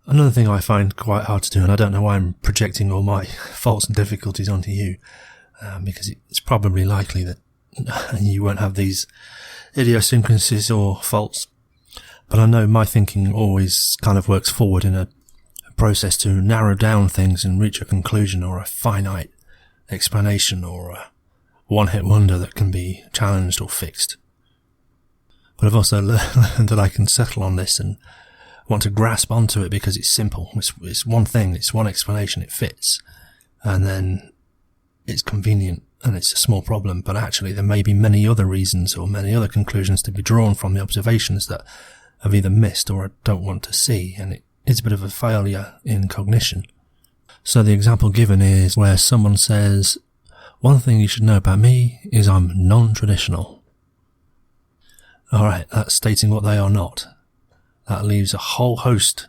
Another thing I find quite hard to do, and I don't know why I'm projecting all my faults and difficulties onto you, because it's probably likely that you won't have these idiosyncrasies or faults. But I know my thinking always kind of works forward in a process to narrow down things and reach a conclusion or a finite explanation or a one-hit wonder that can be challenged or fixed. But I've also learned that I can settle on this and want to grasp onto it because it's simple. It's one thing, it's one explanation, it fits. And then it's convenient and it's a small problem, but actually there may be many other reasons or many other conclusions to be drawn from the observations that I've either missed or I don't want to see, and it is a bit of a failure in cognition. So the example given is where someone says, one thing you should know about me is I'm non-traditional. Alright, that's stating what they are not. That leaves a whole host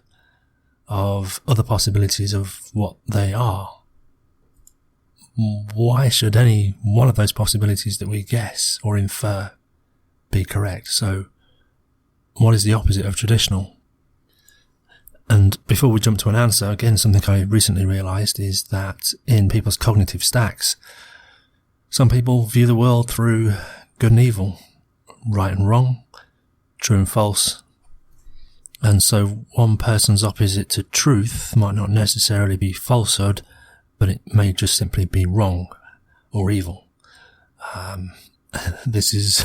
of other possibilities of what they are. Why should any one of those possibilities that we guess or infer be correct? So, what is the opposite of traditional? And before we jump to an answer, again, something I recently realised is that in people's cognitive stacks, some people view the world through good and evil, right and wrong, true and false. And so one person's opposite to truth might not necessarily be falsehood, but it may just simply be wrong or evil. These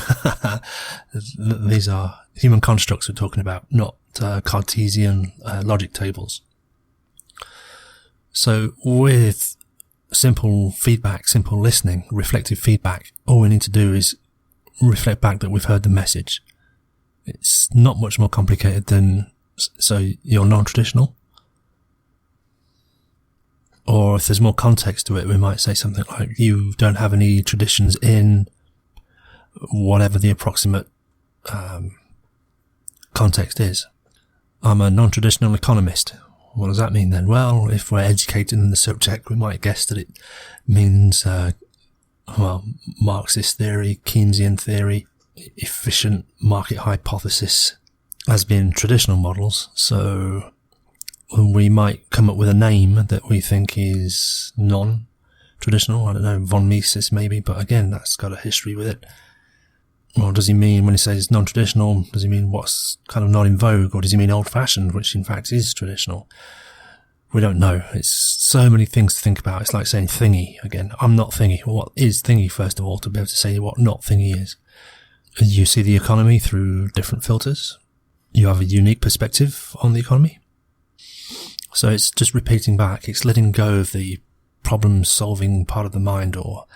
are human constructs we're talking about, not Cartesian logic tables. So with simple feedback, simple listening, reflective feedback, all we need to do is reflect back that we've heard the message. It's not much more complicated than, so you're non-traditional. Or if there's more context to it, we might say something like, you don't have any traditions in whatever the approximate context is. I'm a non-traditional economist. What does that mean then? Well, if we're educated in the subject, we might guess that it means, Marxist theory, Keynesian theory, efficient market hypothesis as being traditional models. So we might come up with a name that we think is non-traditional. I don't know, von Mises maybe, but again, that's got a history with it. What does he mean when he says non-traditional? Does he mean what's kind of not in vogue, or does he mean old-fashioned, which in fact is traditional? We don't know. It's so many things to think about. It's like saying thingy again. I'm not thingy. What is thingy, first of all, to be able to say what not thingy is? You see the economy through different filters. You have a unique perspective on the economy. So it's just repeating back. It's letting go of the problem-solving part of the mind, or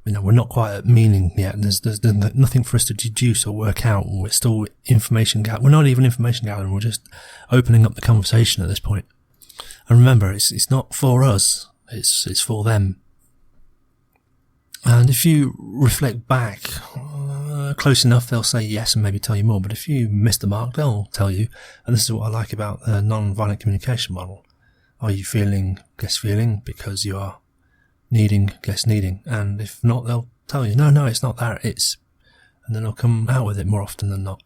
we're not quite at meaning yet. There's nothing for us to deduce or work out. We're still information gathering. We're not even information gathering. We're just opening up the conversation at this point. And remember, it's not for us. It's for them. And if you reflect back close enough, they'll say yes and maybe tell you more. But if you miss the mark, they'll tell you. And this is what I like about the non-violent communication model. Are you feeling, guess feeling, because you are needing, guess needing. And if not, they'll tell you, no, it's not that, it's... And then they'll come out with it more often than not.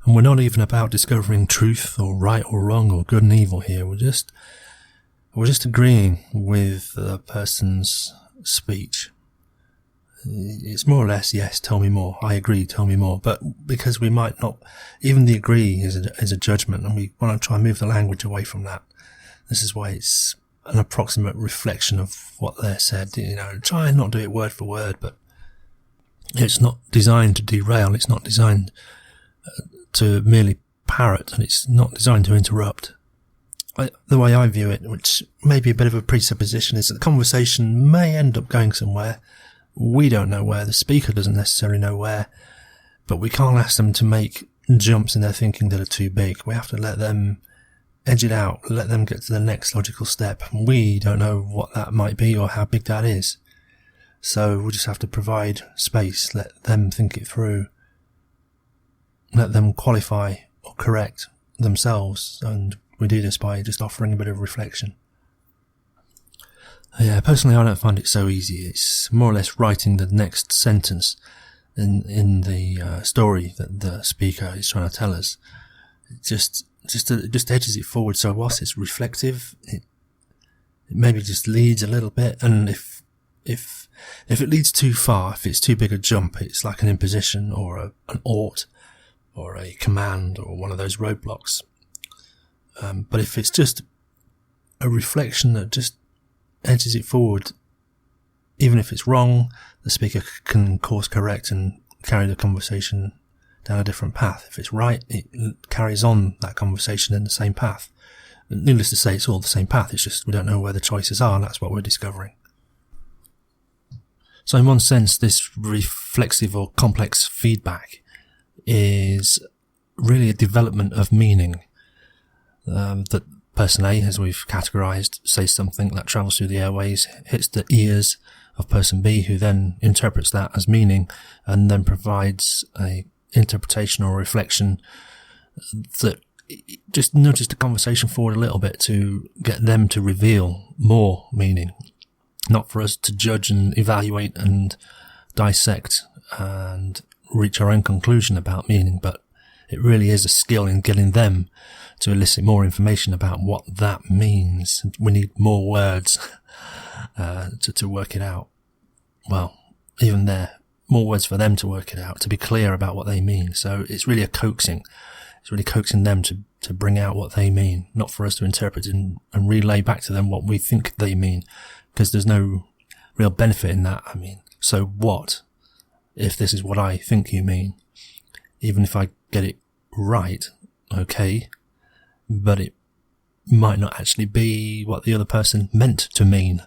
And we're not even about discovering truth or right or wrong or good and evil here. We're just agreeing with the person's speech. It's more or less, yes, tell me more. I agree, tell me more. But because we might not, even the agree is a judgment, and we want to try and move the language away from that. This is why it's an approximate reflection of what they're said. Try and not do it word for word, but it's not designed to derail. It's not designed to merely parrot, and it's not designed to interrupt. The way I view it, which may be a bit of a presupposition, is that the conversation may end up going somewhere. We don't know where, the speaker doesn't necessarily know where, but we can't ask them to make jumps in their thinking that are too big. We have to let them edge it out, let them get to the next logical step. We don't know what that might be or how big that is. So we just have to provide space, let them think it through, let them qualify or correct themselves, and we do this by just offering a bit of reflection. Yeah, personally I don't find it so easy. It's more or less writing the next sentence in the story that the speaker is trying to tell us. Just just edges it forward. So whilst it's reflective, it maybe just leads a little bit. And if it leads too far, if it's too big a jump, it's like an imposition or an ought or a command or one of those roadblocks. But if it's just a reflection that just edges it forward, even if it's wrong, the speaker can course correct and carry the conversation down a different path. If it's right, it carries on that conversation in the same path. Needless to say, it's all the same path. It's just we don't know where the choices are, and that's what we're discovering. So in one sense, this reflexive or complex feedback is really a development of meaning. That person A, as we've categorized, says something that travels through the airways, hits the ears of person B, who then interprets that as meaning and then provides a interpretation or reflection that just nudges the conversation forward a little bit to get them to reveal more meaning. Not for us to judge and evaluate and dissect and reach our own conclusion about meaning, but it really is a skill in getting them to elicit more information about what that means. We need more words to work it out. Well, even there, more words for them to work it out, to be clear about what they mean. So it's really a coaxing. It's really coaxing them to bring out what they mean, not for us to interpret and relay back to them what we think they mean, because there's no real benefit in that. I mean, so what if this is what I think you mean? Even if I get it right, okay, but it might not actually be what the other person meant to mean.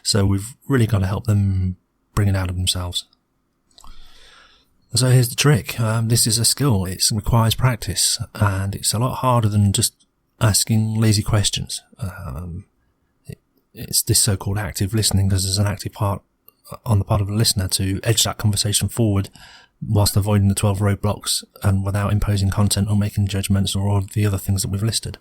So we've really got to help them bring it out of themselves. So here's the trick. This is a skill. It requires practice, and it's a lot harder than just asking lazy questions. It's this so-called active listening, because there's an active part on the part of the listener to edge that conversation forward whilst avoiding the 12 roadblocks and without imposing content or making judgments or all the other things that we've listed.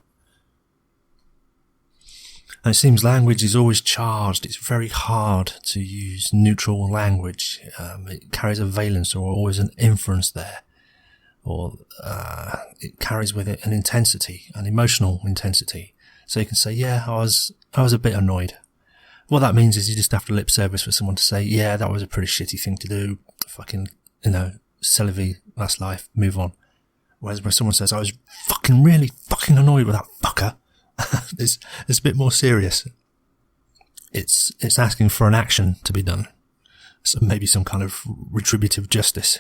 And it seems language is always charged. It's very hard to use neutral language. It carries a valence or always an inference there. Or it carries with it an intensity, an emotional intensity. So you can say, yeah, I was a bit annoyed. What that means is you just have to lip service for someone to say, yeah, that was a pretty shitty thing to do. Fucking, c'est la vie, that's life, move on. Whereas when someone says, I was really fucking annoyed with that fucker, it's a bit more serious. It's asking for an action to be done. So maybe some kind of retributive justice.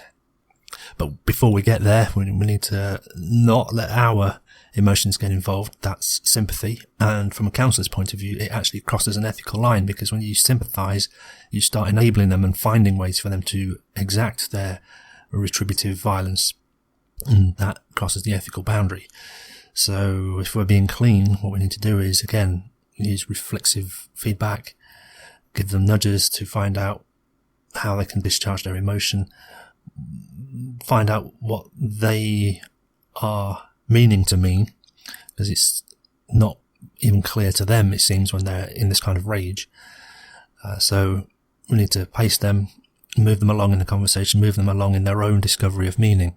But before we get there, we need to not let our emotions get involved. That's sympathy. And from a counsellor's point of view, it actually crosses an ethical line, because when you sympathise, you start enabling them and finding ways for them to exact their retributive violence. And that crosses the ethical boundary. So if we're being clean, what we need to do is, again, use reflexive feedback, give them nudges to find out how they can discharge their emotion, find out what they are meaning to mean, because it's not even clear to them, it seems, when they're in this kind of rage. So we need to pace them, move them along in the conversation, move them along in their own discovery of meaning.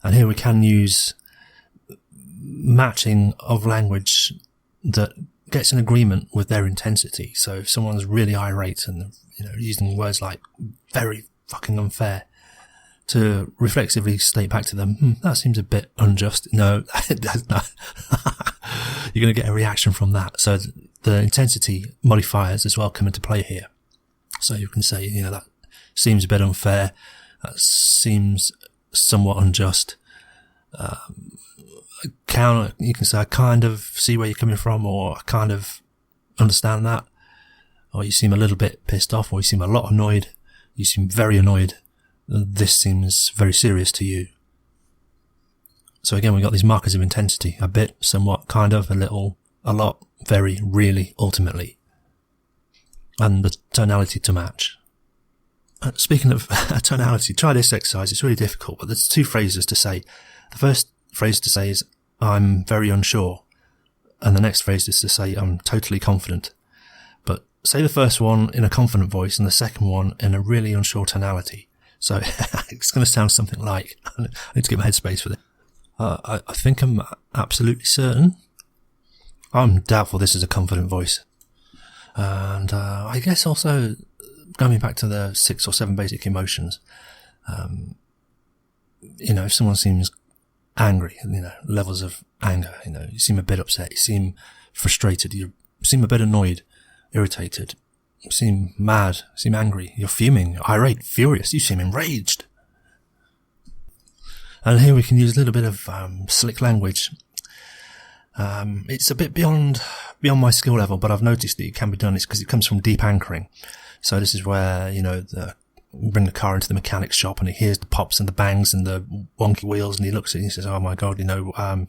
And here we can use matching of language that gets in agreement with their intensity. So if someone's really irate and, using words like very fucking unfair, to reflexively state back to them, that seems a bit unjust. No, that's not. You're going to get a reaction from that. So the intensity modifiers as well come into play here. So you can say, that seems a bit unfair. That seems somewhat unjust. You can say, I kind of see where you're coming from, or I kind of understand that. Or you seem a little bit pissed off, or you seem a lot annoyed. You seem very annoyed. This seems very serious to you. So again, we've got these markers of intensity. A bit, somewhat, kind of, a little, a lot, very, really, ultimately. And the tonality to match. Speaking of tonality, try this exercise. It's really difficult, but there's two phrases to say. The first phrase to say is, I'm very unsure. And the next phrase is to say, I'm totally confident. But say the first one in a confident voice and the second one in a really unsure tonality. So it's going to sound something like, I need to get my headspace for this. I think I'm absolutely certain. I'm doubtful this is a confident voice. And I guess also, going back to the 6 or 7 basic emotions, if someone seems angry, levels of anger, you seem a bit upset, you seem frustrated, you seem a bit annoyed, irritated, you seem mad, you seem angry, you're fuming, irate, furious, you seem enraged. And here we can use a little bit of slick language. It's a bit beyond my skill level, but I've noticed that it can be done. It's because it comes from deep anchoring. So this is where, bring the car into the mechanic's shop and he hears the pops and the bangs and the wonky wheels and he looks at it and he says, oh my God, you're going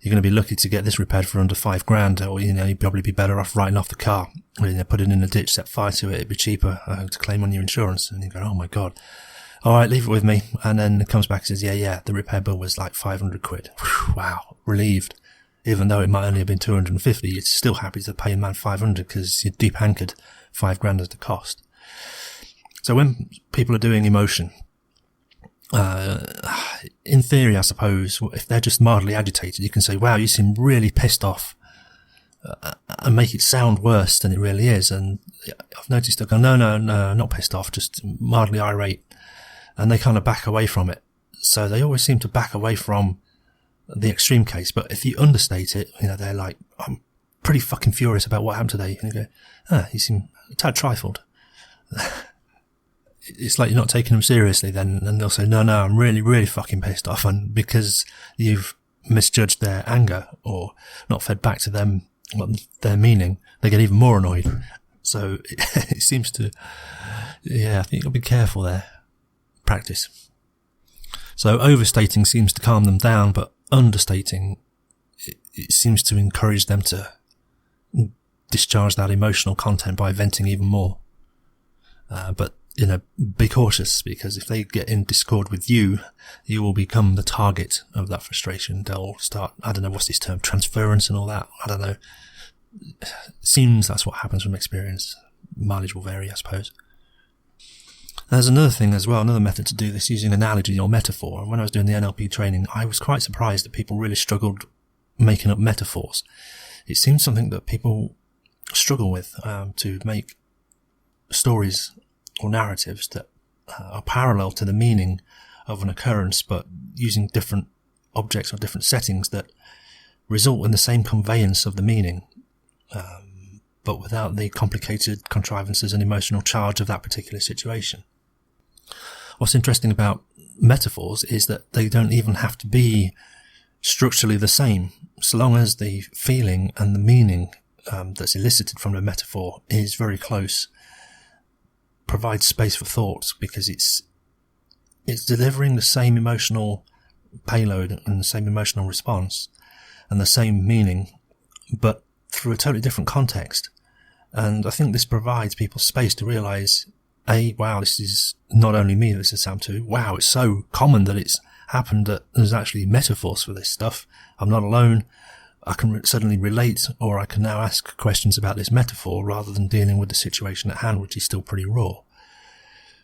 to be lucky to get this repaired for under $5,000, or, you'd probably be better off writing off the car. Or, put it in a ditch, set fire to it, it'd be cheaper to claim on your insurance. And you go, oh my God. All right, leave it with me. And then it comes back and says, yeah, the repair bill was like 500 quid. Whew, wow, relieved. Even though it might only have been 250, you're still happy to pay a man 500 because you're deep anchored $5,000 as the cost. So when people are doing emotion, in theory, I suppose, if they're just mildly agitated, you can say, wow, you seem really pissed off, and make it sound worse than it really is. And I've noticed they'll go, no, not pissed off, just mildly irate. And they kind of back away from it. So they always seem to back away from the extreme case. But if you understate it, they're like, I'm pretty fucking furious about what happened today. And you go, you seem a tad trifled. It's like you're not taking them seriously then. And they'll say, no, I'm really, really fucking pissed off. And because you've misjudged their anger or not fed back to them what their meaning, they get even more annoyed. So it seems to, I think you've got to be careful there. Practice. So overstating seems to calm them down, but understating, it seems to encourage them to discharge that emotional content by venting even more. But be cautious, because if they get in discord with you, you will become the target of that frustration. They'll start, I don't know, what's this term, transference and all that. I don't know. It seems that's what happens from experience. Mileage will vary, I suppose. There's another thing as well, another method to do this using analogy or metaphor. And when I was doing the NLP training, I was quite surprised that people really struggled making up metaphors. It seems something that people struggle with, to make stories or narratives that are parallel to the meaning of an occurrence, but using different objects or different settings that result in the same conveyance of the meaning, but without the complicated contrivances and emotional charge of that particular situation. What's interesting about metaphors is that they don't even have to be structurally the same, so long as the feeling and the meaning that's elicited from the metaphor is very close. Provides space for thought, because it's delivering the same emotional payload and the same emotional response and the same meaning, but through a totally different context. And I think this provides people space to realise, wow, this is not only me that this has happened to. Wow, it's so common that it's happened that there's actually metaphors for this stuff. I'm not alone. I can suddenly relate, or I can now ask questions about this metaphor rather than dealing with the situation at hand, which is still pretty raw.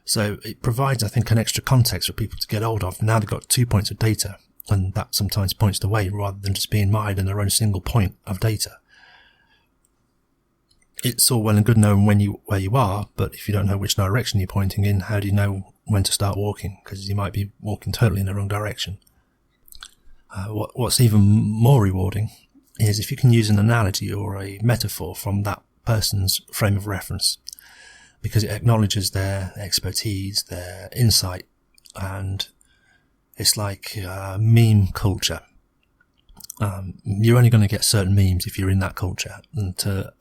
So it provides, I think, an extra context for people to get hold of. Now they've got 2 points of data, and that sometimes points the way rather than just being mired in their own single point of data. It's all well and good knowing where you are, but if you don't know which direction you're pointing in, how do you know when to start walking? Because you might be walking totally in the wrong direction. What's even more rewarding is if you can use an analogy or a metaphor from that person's frame of reference, because it acknowledges their expertise, their insight, and it's like meme culture. You're only going to get certain memes if you're in that culture, and to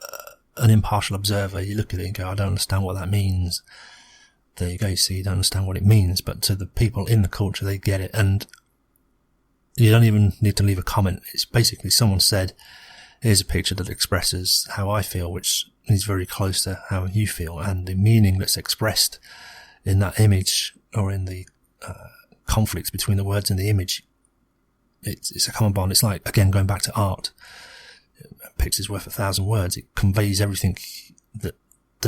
an impartial observer, you look at it and go, I don't understand what that means. There you go, you see, you don't understand what it means, but to the people in the culture, they get it, and you don't even need to leave a comment. It's basically someone said, here's a picture that expresses how I feel, which is very close to how you feel, and the meaning that's expressed in that image or in the conflicts between the words and the image. It's a common bond. It's like, again, going back to art. A picture's worth 1,000 words. It conveys everything that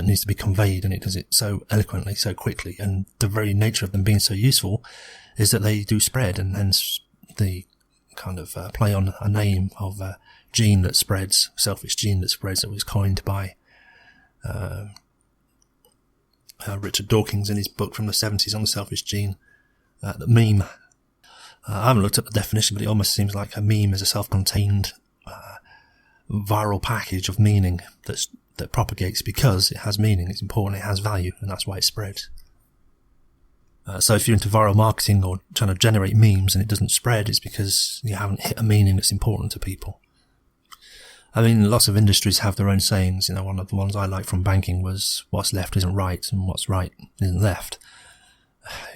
needs to be conveyed, and it does it so eloquently, so quickly. And the very nature of them being so useful is that they do spread, and hence the kind of play on a name of a gene that spreads, selfish gene that spreads, that was coined by Richard Dawkins in his book from the 70s on the selfish gene, the meme. I haven't looked up the definition, but it almost seems like a meme is a self-contained viral package of meaning that propagates because it has meaning, it's important, it has value, and that's why it spreads. So if you're into viral marketing or trying to generate memes and it doesn't spread, it's because you haven't hit a meaning that's important to people. I mean, lots of industries have their own sayings. You know, one of the ones I like from banking was, what's left isn't right and what's right isn't left.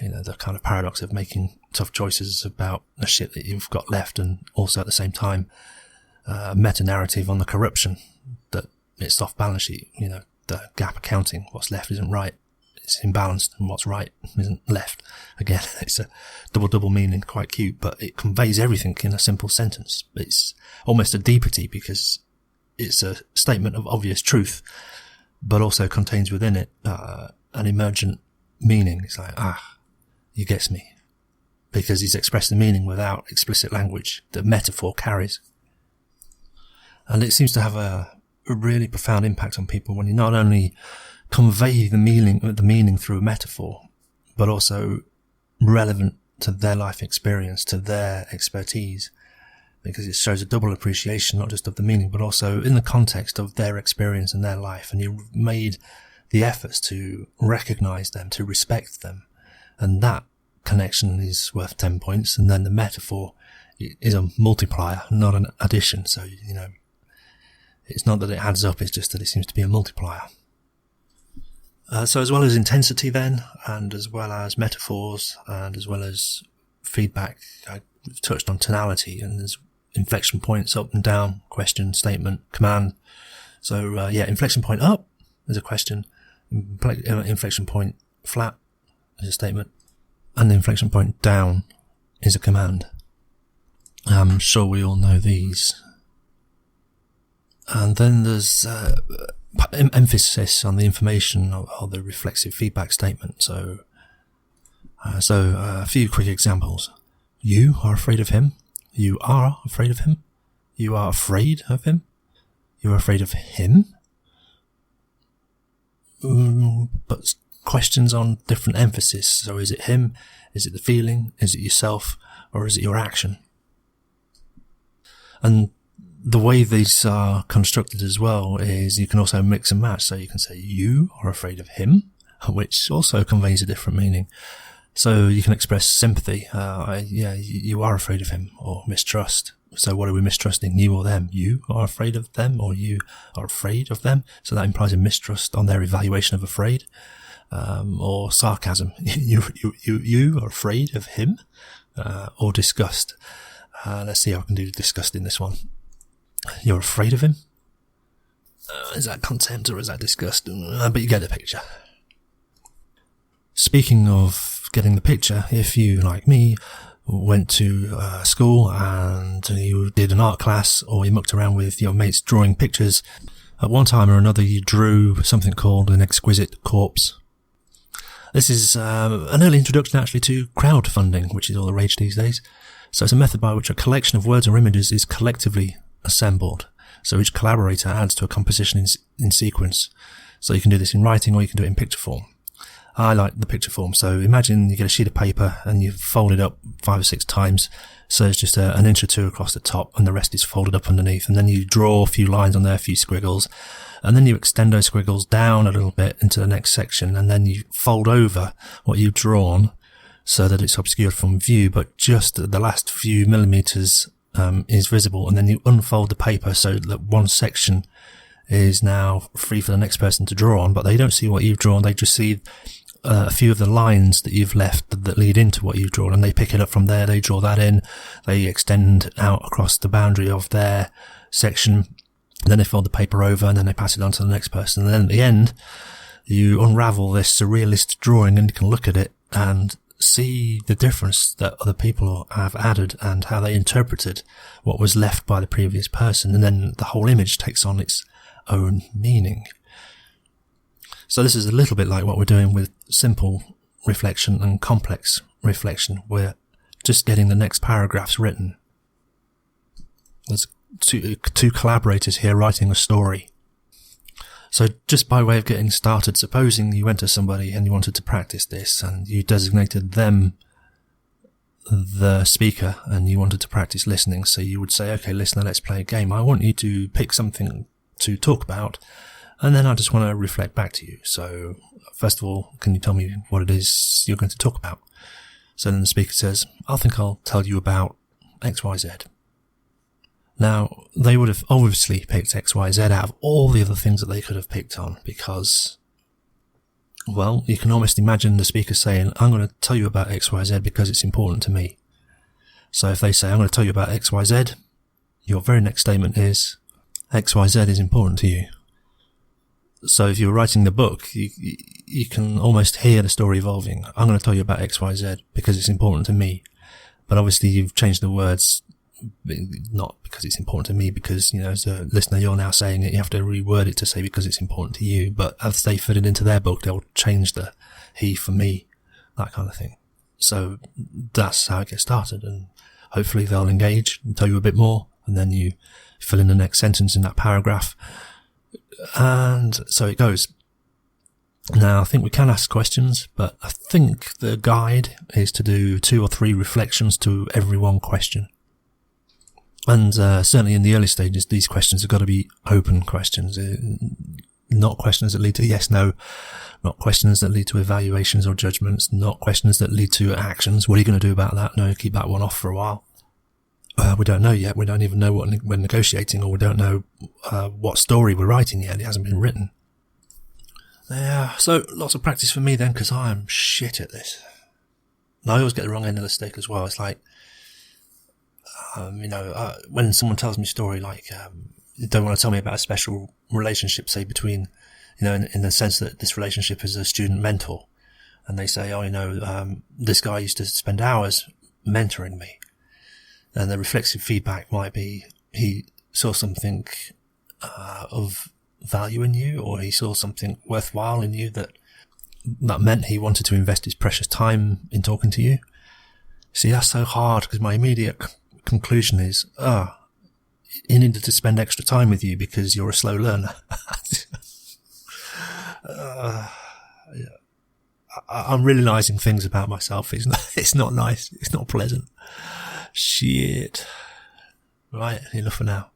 You know, the kind of paradox of making tough choices about the shit that you've got left, and also at the same time, meta-narrative on the corruption, that it's off balance sheet, you know, the gap accounting, what's left isn't right, it's imbalanced, and what's right isn't left. Again, it's a double meaning, quite cute, but it conveys everything in a simple sentence. It's almost a deepity because it's a statement of obvious truth, but also contains within it an emergent meaning. It's like, he gets me, because he's expressed the meaning without explicit language that metaphor carries. And it seems to have a really profound impact on people when you not only convey the meaning through metaphor, but also relevant to their life experience, to their expertise, because it shows a double appreciation, not just of the meaning, but also in the context of their experience and their life. And you've made the efforts to recognize them, to respect them. And that connection is worth 10 points. And then the metaphor is a multiplier, not an addition. So, you know, it's not that it adds up, it's just that it seems to be a multiplier. So as well as intensity then, and as well as metaphors, and as well as feedback, I touched on tonality, and there's inflection points up and down, question, statement, command. So inflection point up is a question, inflection point flat is a statement, and the inflection point down is a command. I'm sure we all know these. And then there's emphasis on the information or the reflexive feedback statement. So a few quick examples. You are afraid of him. You are afraid of him. You are afraid of him. You are afraid of him. But questions on different emphasis. So is it him? Is it the feeling? Is it yourself? Or is it your action? And the way these are constructed as well is you can also mix and match. So you can say you are afraid of him, which also conveys a different meaning. So you can express sympathy. You are afraid of him, or mistrust. So what are we mistrusting, you or them? You are afraid of them, or you are afraid of them. So that implies a mistrust on their evaluation of afraid, or sarcasm. You are afraid of him, or disgust. Let's see how I can do disgust in this one. You're afraid of him? Is that contempt or is that disgust? But you get the picture. Speaking of getting the picture, if you, like me, went to school and you did an art class, or you mucked around with your mates drawing pictures, at one time or another you drew something called an exquisite corpse. This is an early introduction actually to crowdfunding, which is all the rage these days. So it's a method by which a collection of words or images is collectively assembled. So each collaborator adds to a composition in sequence. So you can do this in writing, or you can do it in picture form. I like the picture form. So imagine you get a sheet of paper and you fold it up 5 or 6 times. So it's just an inch or two across the top, and the rest is folded up underneath. And then you draw a few lines on there, a few squiggles, and then you extend those squiggles down a little bit into the next section, and then you fold over what you've drawn so that it's obscured from view, but just the last few millimeters is visible. And then you unfold the paper so that one section is now free for the next person to draw on, but they don't see what you've drawn. They just see a few of the lines that you've left that lead into what you've drawn, and they pick it up from there. They draw that in, they extend out across the boundary of their section, then they fold the paper over, and then they pass it on to the next person. And then at the end, you unravel this surrealist drawing, and you can look at it and see the difference that other people have added and how they interpreted what was left by the previous person. And then the whole image takes on its own meaning. So this is a little bit like what we're doing with simple reflection and complex reflection. We're just getting the next paragraphs written There's two collaborators here writing a story. So just by way of getting started, supposing you went to somebody and you wanted to practice this and you designated them the speaker and you wanted to practice listening. So you would say, okay, listener, let's play a game. I want you to pick something to talk about, and then I just want to reflect back to you. So first of all, can you tell me what it is you're going to talk about? So then the speaker says, I think I'll tell you about XYZ. Now, they would have obviously picked XYZ out of all the other things that they could have picked on because, well, you can almost imagine the speaker saying, I'm going to tell you about XYZ because it's important to me. So if they say, I'm going to tell you about XYZ, your very next statement is, XYZ is important to you. So if you're writing the book, you can almost hear the story evolving. I'm going to tell you about XYZ because it's important to me. But obviously you've changed the words, not because it's important to me, because, you know, as a listener, you're now saying it, you have to reword it to say because it's important to you. But as they fit it into their book, they'll change the he for me, that kind of thing. So that's how it gets started. And hopefully they'll engage and tell you a bit more. And then you fill in the next sentence in that paragraph. And so it goes. Now, I think we can ask questions, but I think the guide is to do 2 or 3 reflections to every one question. And certainly in the early stages, these questions have got to be open questions, not questions that lead to yes, no, not questions that lead to evaluations or judgments, not questions that lead to actions. What are you going to do about that? No, keep that one off for a while. We don't know yet. We don't even know what we're negotiating, or we don't know what story we're writing yet. It hasn't been written. Yeah, so lots of practice for me then, because I am shit at this. And I always get the wrong end of the stick as well. It's like, when someone tells me a story, like, they don't want to tell me about a special relationship, say, between, in the sense that this relationship is a student mentor. And they say, this guy used to spend hours mentoring me. And the reflexive feedback might be, he saw something of value in you, or he saw something worthwhile in you that meant he wanted to invest his precious time in talking to you. See, that's so hard, because my immediate conclusion is, he needed to spend extra time with you because you're a slow learner. I'm realizing things about myself. It's not nice. It's not pleasant. Shit. Right, enough for now.